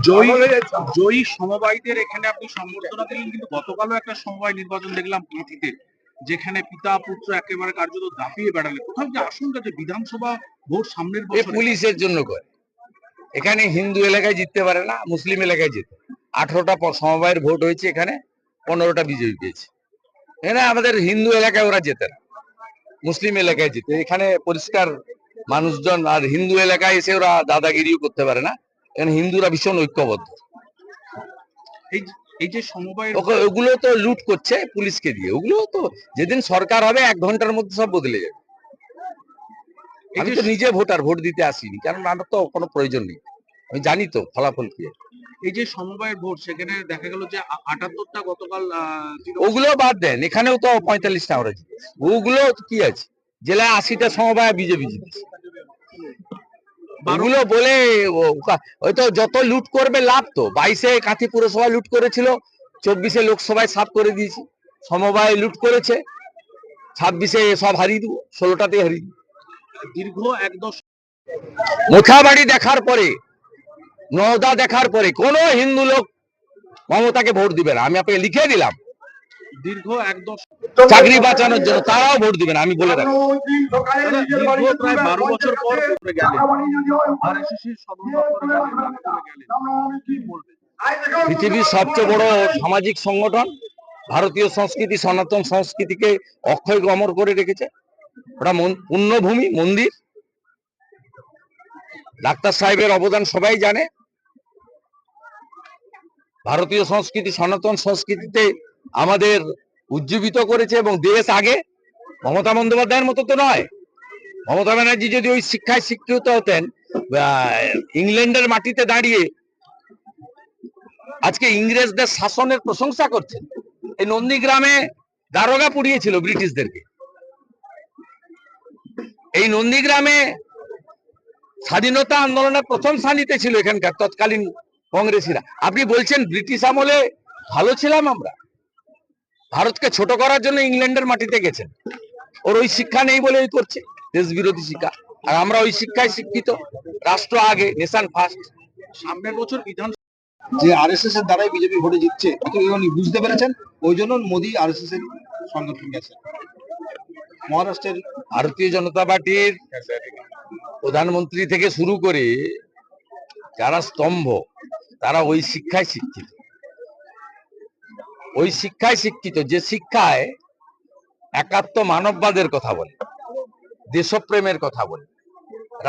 জয়ী জয়ী সমবায়ীদের এখানে আপনি সম্বর্ধনা দিলেন, কিন্তু গতকালও একটা সমবায় নির্বাচন দেখলাম কাঁথিতে, যেখানে পিতা পুত্র একেবারে কার্যত দাপিয়ে বেড়ালে। কোথাও যে আশঙ্কা যে বিধানসভা ভোট সামনের বছর পুলিশের জন্য করে, এখানে হিন্দু এলাকায় জিততে পারে না, মুসলিম এলাকায় জিতে। 18টা সমবায়ের ভোট হয়েছে, এখানে 15টা বিজেপি পেয়েছে। এখানে আমাদের হিন্দু এলাকায় ওরা জেতে না, মুসলিম এলাকায় জিতে। এখানে পরিষ্কার মানুষজন, আর হিন্দু এলাকায় এসে ওরা দাদাগিরিও করতে পারে না। এখানে হিন্দুরা ভীষণ ঐক্যবদ্ধ। এই যে সমবায়, ওগুলো তো লুট করছে পুলিশকে দিয়ে। ওগুলো তো যেদিন সরকার হবে 1 ঘন্টার মধ্যে সব বদলে যাবে। আমি তো নিজে ভোটার, ভোট দিতে আসিনি, কারণ আমার তো কোনো প্রয়োজন নেই, আমি জানি তো ফলাফল কি। এই যে সমবায়ের ভোট, সেখানে দেখা গেল যে 78টা গতকাল। ওগুলো বাদ দেন, এখানেও তো 45টা আমরা জিতেছি। ওগুলো কি আছে, জেলায় 80টা সমবায় বিজেপি জিতেছে। ওগুলো বলে হয়তো যত লুট করবে লাভ। তো 22-এ কাঁথি পুরসভা লুট করেছিল, 24-এ লোকসভায় সাফ করে দিয়েছি। সমবায় লুট করেছে, 26-এ সব হারিয়ে দেবো, 16টাতে হারিয়ে দেবো। দীর্ঘ 1 দশক মোথাবাড়ি দেখার পরে, নওদা দেখার পরে কোন হিন্দু লোক মমতাকে ভোট দিবে না। আমি আপনাকে লিখে দিলাম, দীর্ঘ 1 দশক চাকরি বাঁচানোর জন্য তারাও ভোট দিবে না, আমি বলে রাখি। দীর্ঘ প্রায় 12 বছর পর গেলেন, আরএসএসের সদর দপ্তরে গেলেন, কি বলবেন? পৃথিবীর সবচেয়ে বড় সামাজিক সংগঠন ভারতীয় সংস্কৃতি, সনাতন সংস্কৃতিকে অক্ষয় অমর করে রেখেছে। ওটা পুণ্যভূমি, মন্দির। ডাক্তার সাহেবের অবদান সবাই জানে। ভারতীয় সংস্কৃতি, সনাতন সংস্কৃতিতে আমাদের উজ্জীবিত করেছে এবং দেশ আগে। মমতা বন্দ্যোপাধ্যায়ের মতো তো নয়। মমতা ব্যানার্জি যদি ওই শিক্ষায় শিক্ষিত হতেন, ইংল্যান্ডের মাটিতে দাঁড়িয়ে আজকে ইংরেজদের শাসনের প্রশংসা করছেন। এই নন্দীগ্রামে দারোগা পুড়িয়েছিল ব্রিটিশদেরকে। এই নন্দীগ্রামে স্বাধীনতা আন্দোলনের প্রথম সারিতে ছিল এখানকার তৎকালীন কংগ্রেসীরা। আপনি বলছেন ব্রিটিশ আমলে ভালো ছিলাম আমরা? ভারতকে ছোট করার জন্য ইংল্যান্ডের মাটিতে গেছেন। ওর ওই শিক্ষা নেই বলে ওই করছে দেশ বিরোধী শিক্ষা। আর আমরা ওই শিক্ষায় শিক্ষিত, রাষ্ট্র আগে, নেশন ফার্স্ট। সামনের বছর বিধান যে আরএসএস এর দ্বারাই বিজেপি ভোটে জিতছে, উনি বুঝতে পেরেছেন, ওই জন্য মোদী আরএসএস এর সংগঠন গেছে। মহারাষ্ট্রের ভারতীয় জনতা পার্টির প্রধানমন্ত্রী থেকে শুরু করে যারা স্তম্ভ, তারা ওই শিক্ষায় শিক্ষিত। ওই শিক্ষায় শিক্ষিত, যে শিক্ষায় একাত্ম মানববাদের কথা বলে, দেশপ্রেমের কথা বলে,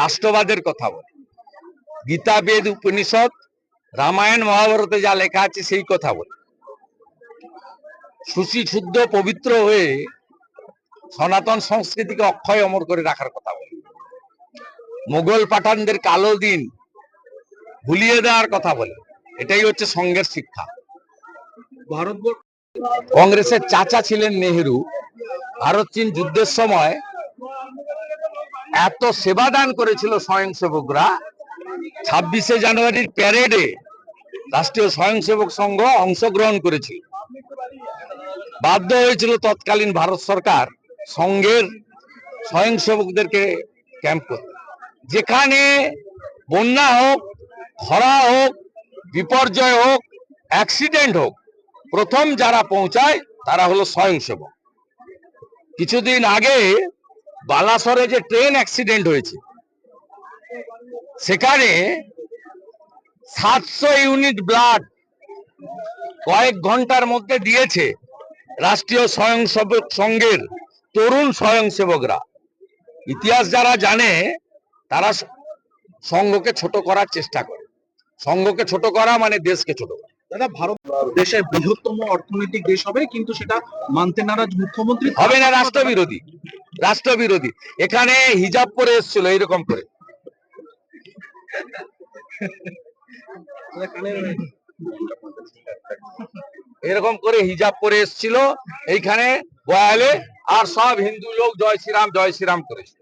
রাষ্ট্রবাদের কথা বলে, গীতা, বেদ, উপনিষদ, রামায়ণ, মহাভারতে যা লেখা আছে সেই কথা বলে, শুচি শুদ্ধ পবিত্র হয়ে সনাতন সংস্কৃতিকে অক্ষয় অমর করে রাখার কথা বলে, মোগল পাঠানদের কালো দিন ভুলিয়ে দেওয়ার কথা বলে। এটাই হচ্ছে সংঘের শিক্ষা। ভারতবর্ষ কংগ্রেসের চাচা ছিলেন নেহেরু। ভারত চীন যুদ্ধের সময় এত সেবা দান করেছিল স্বয়ংসেবকরা। 26শে জানুয়ারির প্যারেডে রাষ্ট্রীয় স্বয়ংসেবক সংঘ অংশগ্রহণ করেছিল। বাধ্য হয়েছিল তৎকালীন ভারত সরকার সংঘের স্বয়ংসেবকদেরকে ক্যাম্প করতে। যেখানে বন্যা হোক, খরা হোক, বিপর্যয় হোক, অ্যাক্সিডেন্ট হোক, প্রথম যারা পৌঁছায় তারা হলো স্বয়ংসেবক। কিছুদিন আগে বালাসরে যে ট্রেন অ্যাক্সিডেন্ট হয়েছে, সেখানে 700 ইউনিট ব্লাড কয়েক ঘন্টার মধ্যে দিয়েছে রাষ্ট্রীয় স্বয়ংসেবক সংঘের তরুণ স্বয়ংসেবকরা। ইতিহাস যারা জানে তারা সংঘকে ছোট করার চেষ্টা করে। সংঘকে ছোট করা মানে দেশকে ছোট করা। দাদা, ভারত দেশের বৃহত্তম অর্থনৈতিক দেশ হবে, কিন্তু সেটা মানতে নারাজ মুখ্যমন্ত্রী। হবে না, রাষ্ট্রবিরোধী। রাষ্ট্রবিরোধী। এখানে হিজাব পরে এসেছিল এইরকম করে, এরকম করে হিজাব পরে এসেছিল এইখানে বয়ালে, আর সব হিন্দু লোক জয় শ্রীরাম জয় শ্রীরাম করেছে।